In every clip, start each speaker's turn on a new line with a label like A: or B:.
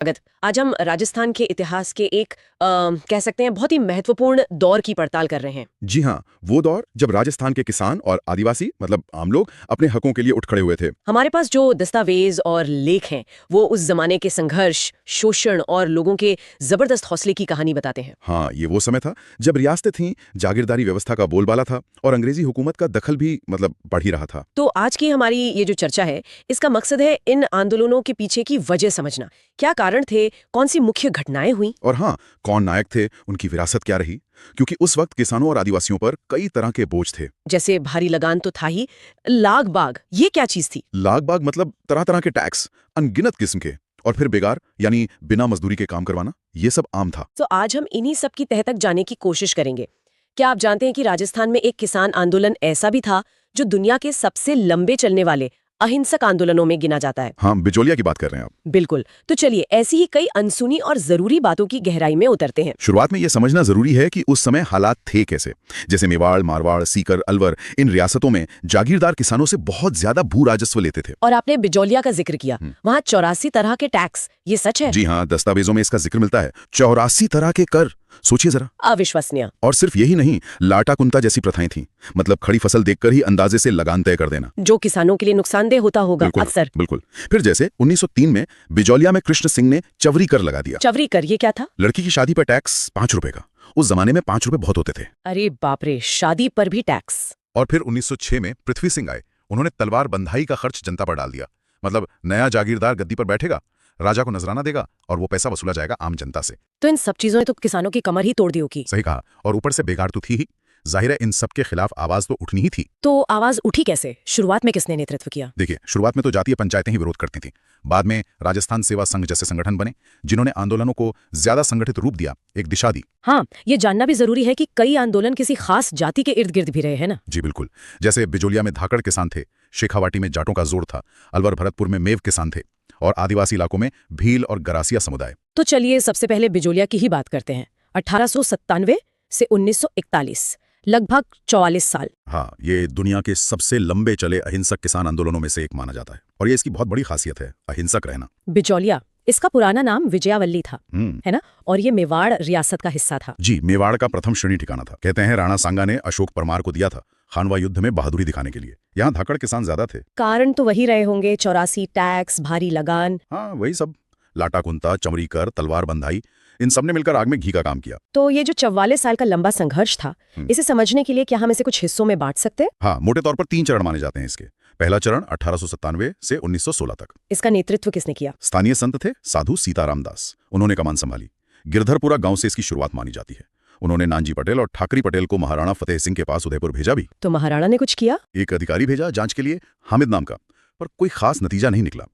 A: स्वागत। आज हम राजस्थान के इतिहास के एक कह सकते हैं बहुत ही महत्वपूर्ण दौर की पड़ताल कर रहे हैं।
B: जी हाँ, वो दौर जब राजस्थान के किसान और आदिवासी मतलब आम लोग अपने हकों के लिए उठ खड़े हुए थे।
A: हमारे पास जो दस्तावेज और लेख हैं वो उस जमाने के संघर्ष, शोषण और लोगों के जबरदस्त हौसले की कहानी बताते हैं।
B: हाँ, ये वो समय था जब रियासतें थीं, जागीरदारी व्यवस्था का बोलबाला था और अंग्रेजी हुकूमत का दखल भी बढ़ ही रहा था।
A: तो आज की हमारी ये जो चर्चा है, इसका मकसद है इन आंदोलनों के पीछे की वजह समझना। क्या कारण थे, कौन सी मुख्य घटनाएं हुई
B: और हाँ, कौन नायक थे, उनकी विरासत क्या रही, क्योंकि उस वक्त किसानों और आदिवासियों पर कई तरह के बोझ थे।
A: जैसे भारी लगान तो था ही, लाग बाग ये क्या चीज थी?
B: लाग बाग मतलब तरह तरह के टैक्स, अनगिनत किस्म के, और फिर बेगार यानी बिना मजदूरी के काम करवाना, ये सब आम था।
A: तो आज हम इन्हीं सब की तह तक जाने की कोशिश करेंगे। क्या आप जानते हैं कि राजस्थान में एक किसान आंदोलन ऐसा भी था जो दुनिया के सबसे लंबे चलने वाले अहिंसक आंदोलनों में गिना जाता है?
B: हाँ, बिचौलिया की बात कर रहे हैं आप।
A: बिल्कुल। तो चलिए ऐसी ही कई अनसुनी और जरूरी बातों की गहराई में उतरते हैं।
B: शुरुआत में यह समझना जरूरी है कि उस समय हालात थे कैसे। जैसे मेवाड़, मारवाड़, सीकर, अलवर, इन रियासतों में जागीरदार किसानों से बहुत ज्यादा भू राजस्व लेते थे।
A: और आपने बिजौलिया का जिक्र किया, वहाँ 84 तरह के टैक्स, ये सच है?
B: जी हाँ, दस्तावेजों में इसका जिक्र मिलता है। 84 तरह के कर, सोचिए जरा।
A: अविश्वसनीय।
B: और सिर्फ यही नहीं, लाटा कुंता जैसी प्रथाएं थीं, मतलब खड़ी फसल देखकर ही अंदाजे से लगान तय कर देना,
A: जो किसानों के लिए नुकसानदेह होता होगा
B: बिल्कुल
A: अक्सर।
B: बिल्कुल। फिर जैसे 1903 में बिजौलिया में कृष्ण सिंह ने चवरी कर लगा दिया।
A: चवरी कर ये क्या था?
B: लड़की की शादी पर टैक्स 5 रुपए का। उस जमाने में 5 रुपए बहुत होते थे।
A: अरे बाप रे, शादी पर भी टैक्स।
B: और फिर 1906 में पृथ्वी सिंह आए। उन्होंने तलवार बंधाई का खर्च जनता पर डाल दिया। मतलब नया जागीरदार गद्दी पर बैठेगा, राजा को नजराना देगा और वो पैसा वसूला जाएगा आम जनता से।
A: तो इन सब चीजों ने तो किसानों की कमर ही तोड़ दी होगी।
B: सही कहा। और ऊपर से बेगार तो थी ही, जाहिर है इन सब के खिलाफ आवाज तो उठनी ही थी।
A: तो आवाज उठी कैसे? शुरुआत में किसने नेतृत्व किया?
B: देखिए, शुरुआत में तो जातीय पंचायतें ही विरोध करती थीं। बाद में राजस्थान सेवा संघ जैसे संगठन बने, जिन्होंने आंदोलनों को ज्यादा संगठित रूप दिया, एक दिशा दी।
A: हाँ, ये जानना भी जरूरी है कि कई आंदोलन किसी खास जाति के इर्द गिर्द भी रहे हैं ना।
B: जी बिल्कुल। जैसे बिजोलिया में धाकड़ किसान थे, शेखावाटी में जाटों का जोर था, अलवर भरतपुर में मेव किसान थे, और आदिवासी इलाकों में भील और गरासिया समुदाय।
A: तो चलिए सबसे पहले बिजोलिया की ही बात करते हैं। 1897 से 1941, लगभग 44 साल।
B: हाँ, ये दुनिया के सबसे लंबे चले अहिंसक किसान आंदोलनों में से एक माना जाता है, और ये इसकी बहुत बड़ी खासियत है, अहिंसक रहना।
A: बिजौलिया, इसका पुराना नाम विजयावल्ली था, है ना? और ये मेवाड़ रियासत का हिस्सा था।
B: जी, मेवाड़ का प्रथम श्रेणी ठिकाना था। कहते हैं राणा सांगा ने अशोक परमार को दिया था, खानवा युद्ध में बहादुरी दिखाने के लिए। यहाँ धाकड़ किसान ज्यादा थे।
A: कारण तो वही रहे होंगे, 84 टैक्स, भारी लगान।
B: हाँ, वही सब। लाटा कुंता, चमरी कर, तलवार बंधाई, इन सब ने मिलकर आग में घी का काम किया।
A: तो ये जो 44 साल का लंबा संघर्ष था, इसे समझने के लिए क्या हम इसे कुछ हिस्सों में बांट सकते हैं?
B: हाँ, मोटे तौर पर 3 चरण माने जाते हैं इसके। पहला चरण 1897 से 1916 तक।
A: इसका नेतृत्व किसने किया?
B: स्थानीय संत थे साधु सीताराम दास, उन्होंने कमान संभाली। गिरधरपुरा गांव से इसकी शुरुआत मानी जाती है। उन्होंने नानजी पटेल और ठाकरी पटेल को महाराणा फतेह सिंह के पास उदयपुर भेजा भी।
A: तो महाराणा ने कुछ किया?
B: एक अधिकारी भेजा जांच के लिए, हामिद नाम का, पर कोई खास नतीजा नहीं निकला।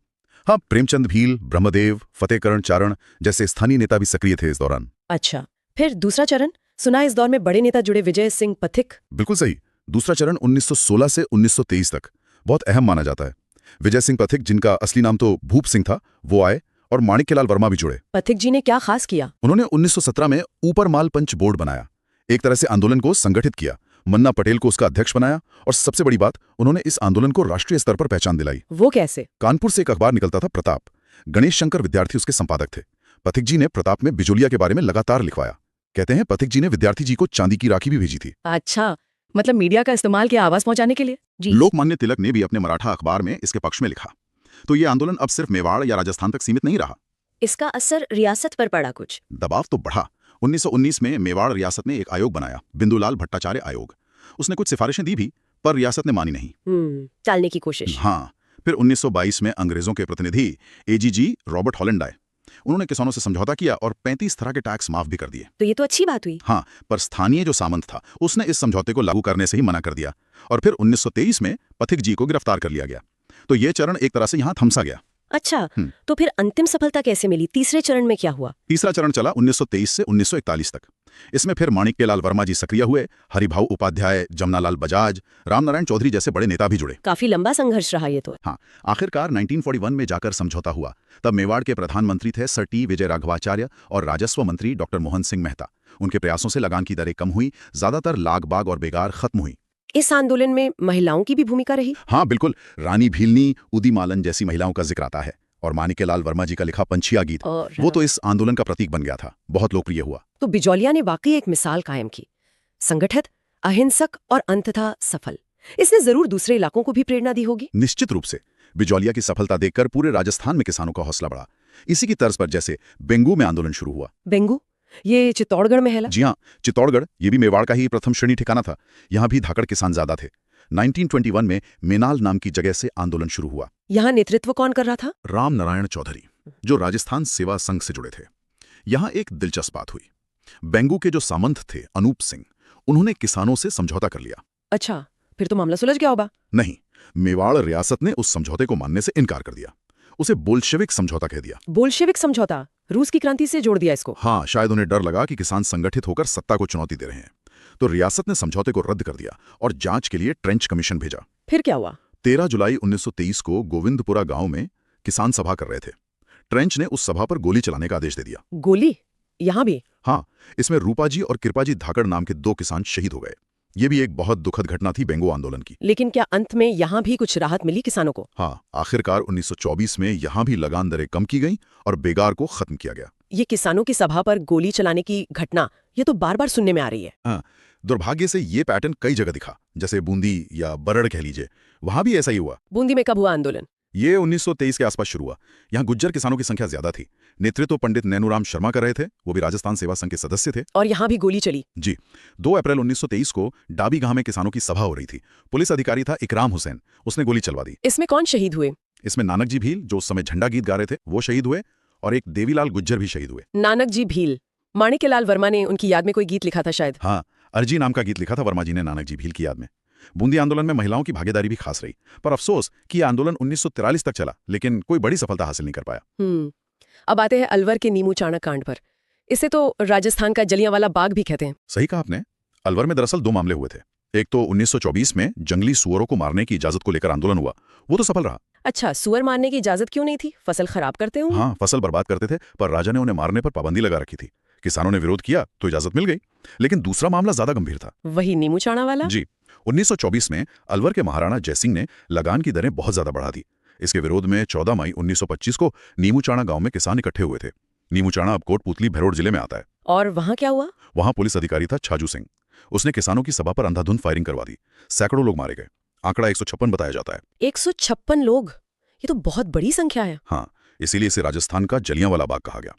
B: हाँ, प्रेमचंद भील, ब्रह्मदेव, फतेहकरण चारण जैसे स्थानीय नेता भी सक्रिय थे इस दौरान।
A: अच्छा, फिर दूसरा चरण? सुना इस दौर में बड़े नेता जुड़े, विजय सिंह पथिक।
B: बिल्कुल सही। दूसरा चरण 1916 से 1923 तक बहुत अहम माना जाता है। विजय सिंह पथिक, जिनका असली नाम तो भूप सिंह था, वो आए और माणिक्यलाल वर्मा भी जुड़े।
A: पथिक जी ने क्या खास किया?
B: उन्होंने 1917 में ऊपर माल पंच बोर्ड बनाया, एक तरह से आंदोलन को संगठित किया। मन्ना पटेल को उसका अध्यक्ष बनाया, और सबसे बड़ी बात, उन्होंने इस आंदोलन को राष्ट्रीय स्तर पर पहचान दिलाई।
A: वो कैसे?
B: कानपुर से एक अखबार निकलता था, प्रताप। गणेश शंकर विद्यार्थी उसके संपादक थे। पथिक जी ने प्रताप में बिजोलिया के बारे में लगातार लिखवाया। कहते हैं पथिक जी ने विद्यार्थी जी को चांदी की राखी भी भेजी थी।
A: अच्छा, मतलब मीडिया का इस्तेमाल किया आवाज पहुंचाने के लिए। जी।
B: लोकमान्य तिलक ने भी अपने मराठा अखबार में इसके पक्ष में लिखा। तो ये आंदोलन अब सिर्फ मेवाड़ या राजस्थान तक सीमित नहीं रहा।
A: इसका असर रियासत पर पड़ा कुछ?
B: दबाव तो बढ़ा। 1919 में मेवाड़ रियासत ने एक आयोग बनाया, बिंदुलाल भट्टाचार्य आयोग। उसने कुछ सिफारिशें दी भी, पर रियासत ने मानी नहीं।
A: टालने की कोशिश।
B: हाँ, फिर 1922 में अंग्रेजों के प्रतिनिधि एजीजी रॉबर्ट हॉलैंड आए। उन्होंने किसानों से समझौता किया और 35 तरह के टैक्स माफ भी कर दिए।
A: तो ये तो अच्छी बात हुई।
B: हाँ, पर स्थानीय जो सामंत था, उसने इस समझौते को लागू करने से ही मना कर दिया, और फिर 1923 में पथिक जी को गिरफ्तार कर लिया गया। तो ये चरण एक तरह से यहाँ थमसा गया।
A: अच्छा, तो फिर अंतिम सफलता कैसे मिली? तीसरे चरण में क्या हुआ?
B: तीसरा चरण चला 1923 से 1941 तक। इसमें फिर माणिक्यलाल वर्मा जी सक्रिय हुए, हरिभाऊ उपाध्याय, जमनालाल बजाज, रामनारायण चौधरी जैसे बड़े नेता भी जुड़े।
A: काफी लंबा संघर्ष रहा ये तो।
B: हाँ, आखिरकार 1941 में जाकर समझौता हुआ। तब मेवाड़ के प्रधानमंत्री थे सर टी विजय राघवाचार्य और राजस्व मंत्री डॉक्टर मोहन सिंह मेहता। उनके प्रयासों से लगान की दरें कम हुई, ज्यादातर लाग बाग और बेगार खत्म हुई।
A: इस आंदोलन में महिलाओं की भी भूमिका रही?
B: हाँ बिल्कुल, रानी भीलनी, उदी मालन जैसी महिलाओं का जिक्र आता है। और माणिक्यलाल वर्मा जी का लिखा पंछिया गीत,
A: और
B: वो तो इस आंदोलन का प्रतीक बन गया था, बहुत लोकप्रिय हुआ।
A: तो बिजौलिया ने वाकई एक मिसाल कायम की, संगठित, अहिंसक और अंततः सफल। इसने जरूर दूसरे इलाकों को भी प्रेरणा दी होगी।
B: निश्चित रूप से बिजौलिया की सफलता देखकर पूरे राजस्थान में किसानों का हौसला बढ़ा। इसी की तर्ज पर जैसे बेंगू में आंदोलन शुरू हुआ।
A: बेंगू, ये चित्तौड़गढ़ में है ना?
B: जी हाँ, चित्तौड़गढ़ ये भी मेवाड़ का ही प्रथम श्रेणी ठिकाना था। यहाँ भी धाकड़ किसान ज्यादा थे। 1921 में मेनाल नाम की जगह से आंदोलन शुरू हुआ।
A: यहाँ नेतृत्व कौन कर रहा था?
B: राम नारायण चौधरी, जो राजस्थान सेवा संघ से जुड़े थे। यहाँ एक दिलचस्प बात हुई। बेंगू के जो सामंत थे अनूप सिंह, उन्होंने किसानों से समझौता कर लिया।
A: अच्छा, फिर तो मामला सुलझ गया होगा।
B: नहीं, मेवाड़ रियासत ने उस समझौते को मानने से इनकार कर दिया। उसे बोल्शेविक समझौता कह दिया।
A: बोल्शेविक समझौता, रूस की क्रांति से जोड़ दिया इसको।
B: हाँ, शायद उन्हें डर लगा कि किसान संगठित होकर सत्ता को चुनौती दे रहे हैं। तो रियासत ने समझौते को रद्द कर दिया और जांच के लिए ट्रेंच कमीशन भेजा।
A: फिर क्या हुआ?
B: 13 जुलाई 1923 को गोविंदपुरा गांव में किसान सभा कर रहे थे। ट्रेंच ने उस सभा पर गोली चलाने का आदेश दे दिया।
A: गोली? यहाँ भी?
B: हाँ, इसमें रूपाजी और कृपाजी धाकड़ नाम के 2 किसान शहीद हो गए। ये भी एक बहुत दुखद घटना थी बेंगो आंदोलन की।
A: लेकिन क्या अंत में यहाँ भी कुछ राहत मिली किसानों को?
B: हाँ, आखिरकार 1924 में यहाँ भी लगान दरें कम की गईं और बेगार को खत्म किया गया।
A: ये किसानों की सभा पर गोली चलाने की घटना, ये तो बार बार सुनने में आ रही है।
B: हाँ, दुर्भाग्य से ये पैटर्न कई जगह दिखा, जैसे बूंदी या बरड़ कह लीजिए, वहां भी ऐसा ही हुआ।
A: बूंदी में कब हुआ आंदोलन?
B: ये 1923 के आसपास शुरू हुआ। यहाँ गुज्जर किसानों की संख्या ज्यादा थी। नेतृत्व पंडित नैनूराम शर्मा कर रहे थे, वो भी राजस्थान सेवा संघ के सदस्य थे।
A: और यहाँ भी गोली चली?
B: जी, 2 अप्रैल 1923 को डाबी गांव में किसानों की सभा हो रही थी। पुलिस अधिकारी था इकराम हुसैन, उसने गोली चलवा दी।
A: इसमें कौन शहीद हुए?
B: इसमें नानक जी भील, जो उस समय झंडा गीत गा रहे थे, वो शहीद हुए और एक देवीलाल गुज्जर भी शहीद हुए।
A: नानक जी भील, माणिक्यलाल वर्मा ने उनकी याद में कोई गीत लिखा था शायद।
B: हाँ, अर्जी नाम का गीत लिखा था वर्मा जी ने नानक जी भील की याद में। बूंदी आंदोलन में महिलाओं की भागीदारी भी खास रही, पर अफसोस कि यह आंदोलन 1943 तक चला, लेकिन कोई बड़ी सफलता हासिल नहीं कर पाया।
A: अब आते हैं अलवर के नीमू चाणक कांड पर। इसे तो राजस्थान का जलियांवाला बाग भी कहते हैं।
B: सही कहा आपने। अलवर में दरअसल 2 मामले हुए थे। एक तो 1924 में जंगली सुअरों को मारने की इजाजत को लेकर आंदोलन हुआ, वो तो सफल रहा।
A: अच्छा, सुअर मारने की इजाजत क्यों नहीं थी? फसल खराब करते होंगे।
B: हाँ, फसल बर्बाद करते थे, पर राजा ने उन्हें मारने पर पाबंदी लगा रखी थी। किसानों ने विरोध किया तो इजाजत मिल गई। लेकिन दूसरा मामला ज्यादा गंभीर था।
A: वही नीमू चाणा वाला?
B: जी, 1924 में अलवर के महाराणा जयसिंह ने लगान की दरें बहुत ज्यादा बढ़ा दी। इसके विरोध में 14 मई 1925 को नीमूचाणा गांव में किसान इकट्ठे हुए थे। नीमूचाणा अब कोटपुतली भैरोड जिले में आता है।
A: और वहां क्या हुआ?
B: वहां पुलिस अधिकारी था छाजू सिंह। उसने किसानों की सभा पर अंधाधुंध फायरिंग करवा दी। सैकड़ों लोग मारे गए। आंकड़ा 156 बताया जाता है।
A: 156 लोग? ये तो बहुत बड़ी संख्या है।
B: हाँ, इसीलिए इसे राजस्थान का जलियांवाला बाग कहा गया।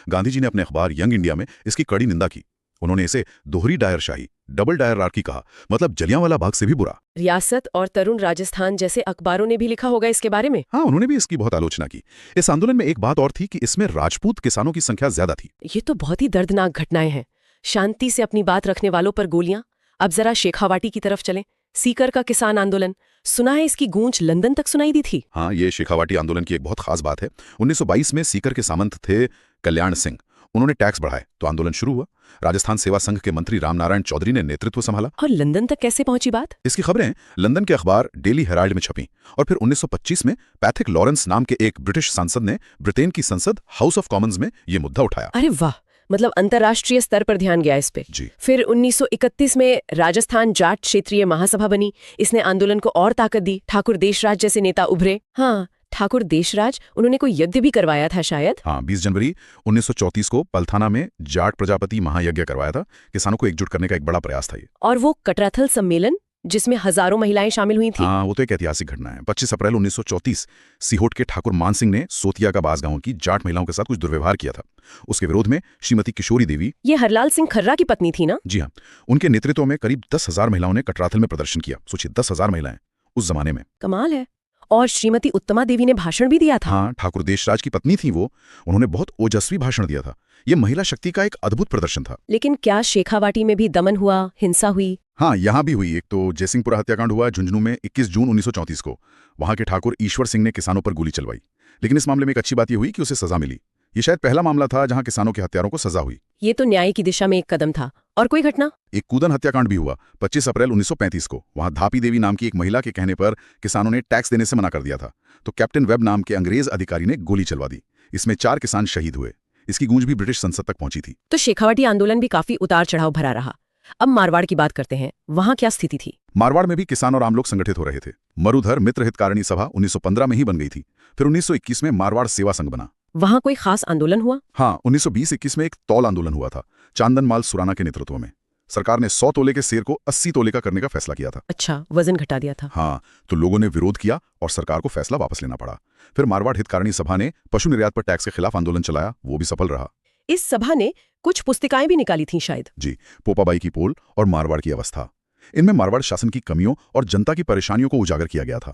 B: गांधी जी ने अपने अखबार यंग इंडिया में इसकी कड़ी निंदा की। उन्होंने इसे दोहरी डायरशाही, डबल डायरआर्की कहा, मतलब जलियांवाला बाग से भी बुरा।
A: रियासत और तरुण राजस्थान जैसे अखबारों ने भी लिखा होगा इसके बारे में।
B: हाँ, उन्होंने भी इसकी बहुत आलोचना की। इस आंदोलन में एक बात और थी कि इसमें राजपूत किसानों की संख्या ज्यादा थी।
A: ये तो बहुत ही दर्दनाक घटनाएं हैं। शांति से अपनी बात रखने वालों पर गोलियां। अब जरा शेखावाटी की तरफ चलें। सीकर का किसान आंदोलन, सुना है इसकी गूंज लंदन तक सुनाई दी थी।
B: हाँ, ये शेखावाटी आंदोलन की एक बहुत खास बात है। 1922 में सीकर के सामंत थे कल्याण सिंह। उन्होंने टैक्स बढ़ाए तो आंदोलन शुरू हुआ। राजस्थान सेवा संघ के मंत्री राम नारायण चौधरी ने नेतृत्व संभाला।
A: और लंदन तक कैसे पहुंची बात?
B: इसकी खबरें लंदन के अखबार डेली हेराल्ड में छपी और फिर 1925 में पैथिक लॉरेंस नाम के एक ब्रिटिश सांसद ने ब्रिटेन की संसद हाउस ऑफ कॉमन्स में ये मुद्दा उठाया।
A: अरे वाह, मतलब अंतर्राष्ट्रीय स्तर पर ध्यान गया इस पे।
B: जी।
A: फिर 1931 में राजस्थान जाट क्षेत्रीय महासभा बनी। इसने आंदोलन को और ताकत दी। ठाकुर देशराज जैसे नेता उभरे। हाँ, ठाकुर देशराज, उन्होंने कोई यज्ञ भी करवाया था शायद।
B: हाँ, 20 जनवरी 1934 को पलथाना में जाट प्रजापति महायज्ञ करवाया था। किसानों को एकजुट करने का एक बड़ा प्रयास था ये।
A: और वो कटराथल सम्मेलन जिसमें हजारों महिलाएं शामिल हुई थी।
B: हाँ, वो तो एक ऐतिहासिक घटना है। 25 अप्रैल 1934 सीहोट के ठाकुर मान सिंह ने सोतिया का बास गांव की जाट महिलाओं के साथ कुछ दुर्व्यवहार किया था। उसके विरोध में श्रीमती किशोरी देवी,
A: ये हरलाल सिंह खर्रा की पत्नी थी ना?
B: जी हाँ, उनके नेतृत्व में करीब 10,000 महिलाओं ने कटराथल में प्रदर्शन किया। सोचिए, 10,000 महिलाएं उस जमाने में।
A: कमाल है। और श्रीमती उत्तमा देवी ने भाषण भी दिया था।
B: हाँ, ठाकुर देशराज की पत्नी थी वो। उन्होंने बहुत ओजस्वी भाषण दिया था। ये महिला शक्ति का एक अद्भुत प्रदर्शन था।
A: लेकिन क्या शेखावाटी में भी दमन हुआ, हिंसा हुई?
B: हाँ, यहाँ भी हुई। एक तो जयसिंहपुरा हत्याकांड हुआ झुंझुनू में 21 जून 1934 को। वहां के ठाकुर ईश्वर सिंह ने किसानों पर गोली चलवाई। लेकिन इस मामले में एक अच्छी बात यह हुई कि उसे सजा मिली। ये शायद पहला मामला था जहां किसानों के हत्यारों को सजा हुई।
A: ये तो न्याय की दिशा में एक कदम था। और कोई घटना?
B: एक कूदन हत्याकांड भी हुआ 25 अप्रैल 1935 को। वहां धापी देवी नाम की एक महिला के कहने पर किसानों ने टैक्स देने से मना कर दिया था, तो कैप्टन वेब नाम के अंग्रेज अधिकारी ने गोली चलवा दी। इसमें 4 किसान शहीद हुए। इसकी गूंज भी ब्रिटिश संसद तक पहुंची थी।
A: तो शेखावाटी आंदोलन भी काफी उतार चढ़ाव भरा रहा। अब मारवाड़ की बात करते हैं, वहां क्या स्थिति थी?
B: मारवाड़ में भी किसान और आम लोग संगठित हो रहे थे। मरुधर मित्र हितकारिणी सभा 1915 में ही बन गई थी। फिर 1921 में मारवाड़ सेवा संघ बना।
A: वहां कोई खास आंदोलन हुआ?
B: हाँ, 1920-21 में एक तौल आंदोलन हुआ था, चांदन माल सुराना के नेतृत्व में। सरकार ने 100 तोले के सेर को 80 तोले का करने का फैसला किया था।
A: अच्छा, वजन घटा दिया था।
B: हाँ, तो लोगों ने विरोध किया और सरकार को फैसला वापस लेना पड़ा। फिर मारवाड़ हितकारिणी सभा ने पशु निर्यात पर टैक्स के खिलाफ आंदोलन चलाया, वो भी सफल रहा।
A: इस सभा ने कुछ पुस्तिकाएं भी निकाली थीं शायद।
B: जी, पोपाबाई की पोल और मारवाड़ की अवस्था। इनमें मारवाड़ शासन की कमियों और जनता की परेशानियों को उजागर किया गया था।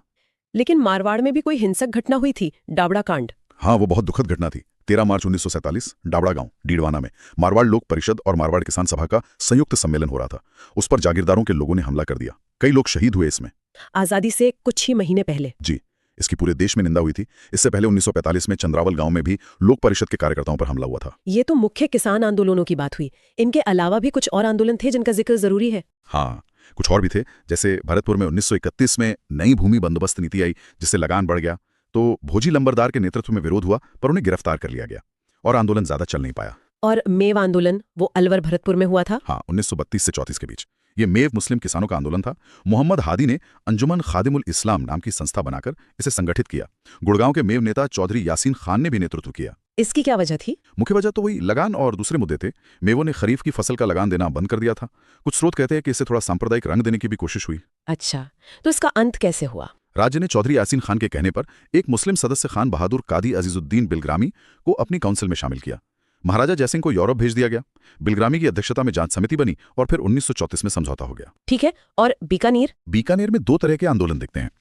A: लेकिन मारवाड़ में भी कोई हिंसक घटना हुई थी, डाबड़ा कांड।
B: हाँ, वो बहुत दुखद घटना थी। 13 मार्च 1947 डाबड़ा गांव डीडवाना में मारवाड़ लोक परिषद और मारवाड़ किसान सभा का संयुक्त सम्मेलन हो रहा था। उस पर जागीरदारों के लोगों ने हमला कर दिया। कई लोग शहीद हुए इसमें।
A: आजादी से कुछ ही महीने पहले।
B: जी, इसकी पूरे देश में निंदा हुई थी। इससे पहले 1945 में चंद्रावल गांव में भी लोक परिषद के कार्यकर्ताओं पर हमला हुआ था।
A: ये तो मुख्य किसान आंदोलनों की बात हुई। इनके अलावा भी कुछ और आंदोलन थे जिनका जिक्र जरूरी है।
B: हाँ, कुछ और भी थे। जैसे भरतपुर में 1931 में नई भूमि बंदोबस्त नीति आई, जिससे लगान बढ़ गया। तो भोजी लंबरदार के नेतृत्व में विरोध हुआ, पर उन्हें गिरफ्तार कर लिया गया और आंदोलन ज्यादा चल नहीं पाया।
A: और मेव आंदोलन, वो अलवर भरतपुर में हुआ था।
B: हाँ, 1932 से 34 के बीच। ये मेव मुस्लिम किसानों का आंदोलन था। मोहम्मद हादी ने अंजुमन खादिमुल इस्लाम नाम की संस्था बनाकर इसे संगठित किया। गुड़गांव के मेव नेता चौधरी यासीन खान ने भी नेतृत्व किया।
A: इसकी क्या वजह थी?
B: मुख्य वजह तो वही लगान और दूसरे मुद्दे थे। मेवों ने खरीफ की फसल का लगान देना बंद कर दिया था। कुछ स्रोत कहते हैं कि इससे थोड़ा सांप्रदायिक रंग देने की भी कोशिश हुई।
A: अच्छा, तो इसका अंत कैसे हुआ?
B: राज्य ने चौधरी यासीन खान के कहने पर एक मुस्लिम सदस्य खान बहादुर कादी अजीजुद्दीन बिलग्रामी को अपनी काउंसिल में शामिल किया। महाराजा जयसिंह को यूरोप भेज दिया गया। बिलग्रामी की अध्यक्षता में जांच समिति बनी और फिर 1934 में समझौता हो गया।
A: ठीक है, और बीकानेर?
B: बीकानेर में दो तरह के आंदोलन दिखते हैं।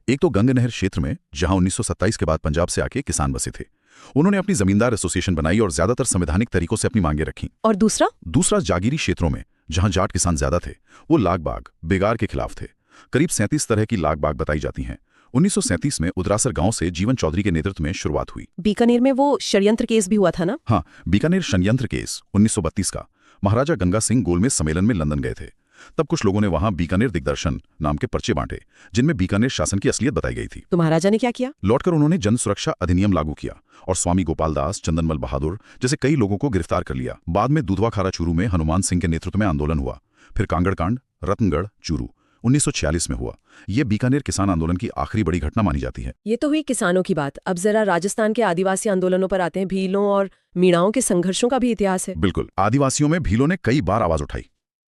B: एक तो गंग नहर क्षेत्र में, जहां 1927 के बाद पंजाब से आके किसान बसे थे। उन्होंने अपनी जमींदार एसोसिएशन बनाई और ज्यादातर संवैधानिक तरीकों से अपनी मांगे रखी।
A: और दूसरा
B: जागीरी क्षेत्रों में, जहां जाट किसान ज्यादा थे। वो लागबाग बेगार के खिलाफ थे। करीब 37 तरह की लागबाग बताई जाती हैं। 1937 में उदरासर गांव से जीवन चौधरी के नेतृत्व में शुरुआत हुई।
A: बीकानेर में वो षड्यंत्र केस भी हुआ था ना?
B: हाँ, बीकानेर षड्यंत्र केस 1932 का। महाराजा गंगा सिंह गोलमेज सम्मेलन में लंदन गए थे। तब कुछ लोगों ने वहां बीकानेर दिग्दर्शन नाम के पर्चे बांटे, जिनमें बीकानेर शासन की असलियत बताई गई थी।
A: तो महाराजा ने क्या किया?
B: लौटकर उन्होंने जन सुरक्षा अधिनियम लागू किया और स्वामी गोपाल दास, चंदनमल बहादुर जैसे कई लोगों को गिरफ्तार कर लिया। बाद में दुधवा खारा चूरू में हनुमान सिंह के नेतृत्व में आंदोलन हुआ। फिर कांगड़ कांड, रतनगढ़, चूरू 1946 में हुआ। ये बीकानेर किसान आंदोलन की आखिरी बड़ी घटना मानी जाती है।
A: ये तो हुई किसानों की बात। अब जरा राजस्थान के आदिवासी आंदोलनों पर आते हैं। भीलों और मीणाओं के संघर्षों का भी इतिहास है।
B: बिल्कुल, आदिवासियों में भीलों ने कई बार आवाज उठाई।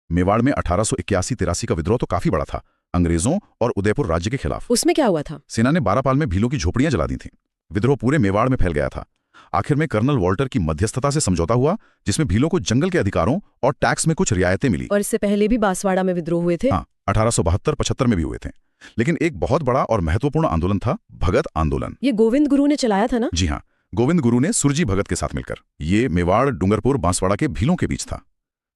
B: मेवाड़ में 1881-83 का विद्रोह तो काफी बड़ा था, अंग्रेजों और उदयपुर राज्य के खिलाफ।
A: उसमें क्या हुआ था?
B: सेना ने बारापाल में भीलों की झोपड़ियां जला दी थीं। विद्रोह पूरे मेवाड़ में फैल गया था। आखिर में कर्नल वॉल्टर की मध्यस्थता से समझौता हुआ, जिसमें भीलों को जंगल के अधिकारों और टैक्स में कुछ रियायतें मिली।
A: और इससे पहले भी बांसवाड़ा में विद्रोह हुए थे।
B: हाँ, 1872-75 में भी हुए थे। लेकिन एक बहुत बड़ा और महत्वपूर्ण आंदोलन था भगत आंदोलन।
A: ये गोविंद गुरु ने चलाया था ना?
B: जी हाँ, गोविंद गुरु ने सुरजी भगत के साथ मिलकर। ये मेवाड़, डूंगरपुर, बांसवाड़ा के भीलों के बीच था।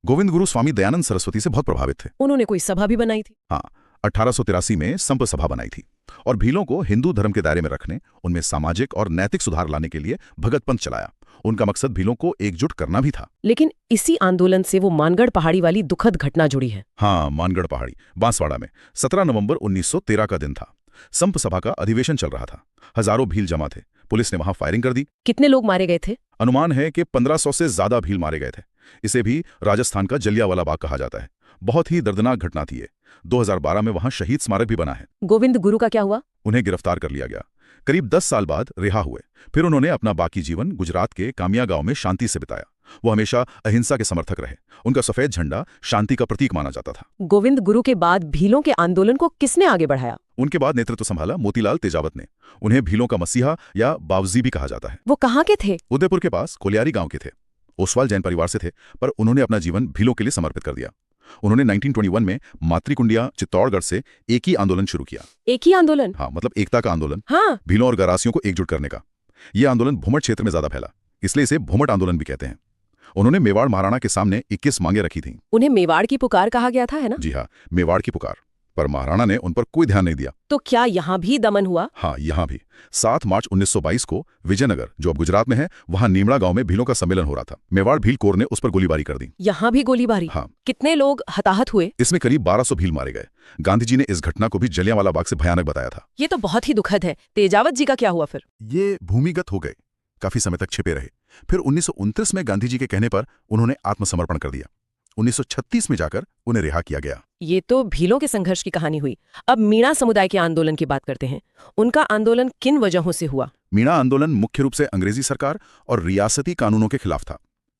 B: गोविंद गुरु स्वामी दयानंद सरस्वती से बहुत प्रभावित थे।
A: उन्होंने कोई सभा भी बनाई थी।
B: हाँ, 1883 में संप सभा बनाई थी और भीलों को हिंदू धर्म के दायरे में रखने, उनमें सामाजिक और नैतिक सुधार लाने के लिए भगत पंथ चलाया। उनका मकसद भीलों को एकजुट करना भी था।
A: लेकिन इसी आंदोलन से वो मानगढ़ पहाड़ी वाली दुखद घटना जुड़ी है।
B: हाँ, मानगढ़ पहाड़ी, बांसवाड़ा में 17 नवंबर 1913 का दिन था। संप सभा का अधिवेशन चल रहा था। हजारों भील जमा थे। पुलिस ने वहां फायरिंग कर दी।
A: कितने लोग मारे गए थे?
B: अनुमान है कि 1500 से ज्यादा भील मारे गए थे। इसे भी राजस्थान का जलियांवाला बाग कहा जाता है। बहुत ही दर्दनाक घटना थी ये। 2012 में वहां शहीद स्मारक भी बना है।
A: गोविंद गुरु का क्या हुआ?
B: उन्हें गिरफ्तार कर लिया गया। करीब 10 साल बाद रिहा हुए। फिर उन्होंने अपना बाकी जीवन गुजरात के कामिया गांव में शांति से बिताया। वो हमेशा अहिंसा के समर्थक रहे। उनका सफेद झंडा शांति का प्रतीक माना जाता था।
A: गोविंद गुरु के बाद भीलों के आंदोलन को किसने आगे बढ़ाया?
B: उनके बाद नेतृत्व संभाला मोतीलाल तेजावत ने। उन्हें भीलों का मसीहा या बावजी भी कहा जाता है।
A: वो कहाँ के थे?
B: उदयपुर के पास कोलियारी गांव के थे। ओसवाल जैन परिवार से थे, पर उन्होंने अपना जीवन भीलों के लिए समर्पित कर दिया। उन्होंने 1921 में मातृकुंडिया चित्तौड़गढ़ से एक ही आंदोलन शुरू किया।
A: एक ही आंदोलन?
B: हाँ, मतलब एकता का आंदोलन।
A: हाँ।
B: भीलों और गरासियों को एकजुट करने का। यह आंदोलन भूमट क्षेत्र में ज्यादा फैला, इसलिए इसे भूमट आंदोलन भी कहते हैं। उन्होंने मेवाड़ महाराणा के सामने 21 मांगे रखी थीं।
A: उन्हें मेवाड़ की पुकार कहा गया था, है ना?
B: जी हाँ, मेवाड़ की पुकार। पर महाराणा ने उन पर कोई ध्यान नहीं दिया।
A: तो क्या यहाँ भी दमन हुआ?
B: हाँ, यहाँ भी। 7 मार्च 1922 को विजयनगर, जो अब गुजरात में है, वहां नीमड़ा गांव में भीलों का सम्मेलन हो रहा था। मेवाड़ भील कोर ने उस पर गोलीबारी कर दी।
A: यहाँ भी गोलीबारी?
B: हाँ।
A: कितने लोग हताहत हुए?
B: इसमें करीब 1200 भील मारे गए। गांधी जी ने इस घटना को भी जलियांवाला बाग से भयानक बताया था।
A: ये तो बहुत ही दुखद है। तेजावत जी का क्या हुआ फिर?
B: ये भूमिगत हो गए, काफी समय तक छिपे रहे। फिर 1929 में गांधी जी के कहने पर उन्होंने आत्मसमर्पण कर दिया। 1936 में जाकर उन्हें रिहा किया गया।
A: ये तो भीलों के संघर्ष की कहानी हुई। अब मीणा समुदाय के आंदोलन की बात करते हैं। उनका आंदोलन किन वजहों से हुआ?
B: मीणा आंदोलन मुख्य रूप से अंग्रेजी सरकार और रियासती कानूनों के खिलाफ था।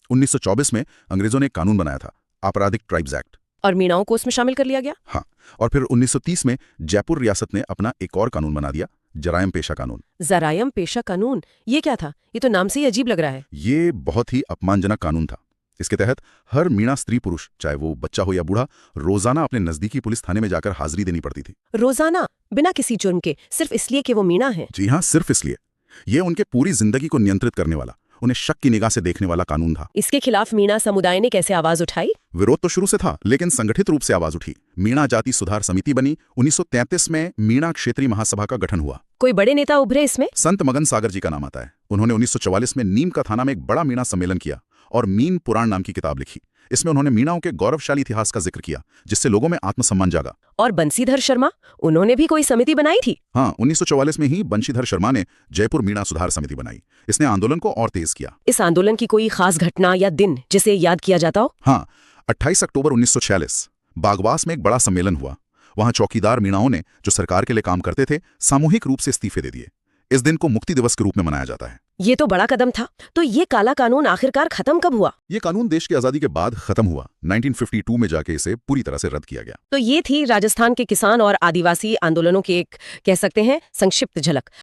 B: 1924 में अंग्रेजों ने एक कानून बनाया था, आपराधिक ट्राइब्स एक्ट।
A: और मीणाओं को उसमें शामिल कर लिया गया?
B: हाँ, और फिर 1930 में जयपुर रियासत ने अपना एक और कानून बना दिया, जरायम पेशा कानून।
A: जरायम पेशा कानून, ये क्या था? ये तो नाम से ही अजीब लग रहा है।
B: ये बहुत ही अपमानजनक कानून था। इसके तहत हर मीणा स्त्री पुरुष, चाहे वो बच्चा हो या बूढ़ा, रोजाना अपने नजदीकी पुलिस थाने में जाकर हाजिरी देनी पड़ती थी।
A: रोजाना, बिना किसी जुर्म के, सिर्फ इसलिए कि वो मीणा है?
B: जी हाँ, सिर्फ इसलिए। ये उनके पूरी जिंदगी को नियंत्रित करने वाला, उन्हें शक की निगाह से देखने वाला कानून था।
A: इसके खिलाफ मीणा समुदाय ने कैसे आवाज उठाई?
B: विरोध तो शुरू से था, लेकिन संगठित रूप से आवाज उठी। मीणा जाति सुधार समिति बनी। 1933 में मीणा क्षेत्रीय महासभा का गठन हुआ।
A: कोई बड़े नेता उभरे इसमें?
B: संत मगन सागर जी का नाम आता है। उन्होंने 1944 में नीम का थाना में एक बड़ा मीणा सम्मेलन किया और मीन पुराण नाम की किताब लिखी। इसमें उन्होंने मीणाओं के गौरवशाली इतिहास का जिक्र किया, जिससे लोगों में आत्मसम्मान जागा।
A: और बंशीधर शर्मा, उन्होंने भी कोई समिति बनाई थी?
B: हाँ, 1944 में ही बंशीधर शर्मा ने जयपुर मीणा सुधार समिति बनाई। इसने आंदोलन को और तेज किया।
A: इस आंदोलन की कोई खास घटना या दिन जिसे याद किया जाता हो?
B: हाँ, 28 अक्टूबर 1946 बागवास में एक बड़ा सम्मेलन हुआ। वहां चौकीदार मीणाओं ने, जो सरकार के लिए काम करते थे, सामूहिक रूप से इस्तीफे दे दिए। इस दिन को मुक्ति दिवस के रूप में मनाया जाता है।
A: ये तो बड़ा कदम था। तो ये काला कानून आखिरकार खत्म कब हुआ?
B: ये कानून देश की आजादी के बाद खत्म हुआ। 1952 में जाके इसे पूरी तरह से रद्द किया गया।
A: तो ये थी राजस्थान के किसान और आदिवासी आंदोलनों की एक, कह सकते हैं, संक्षिप्त झलक।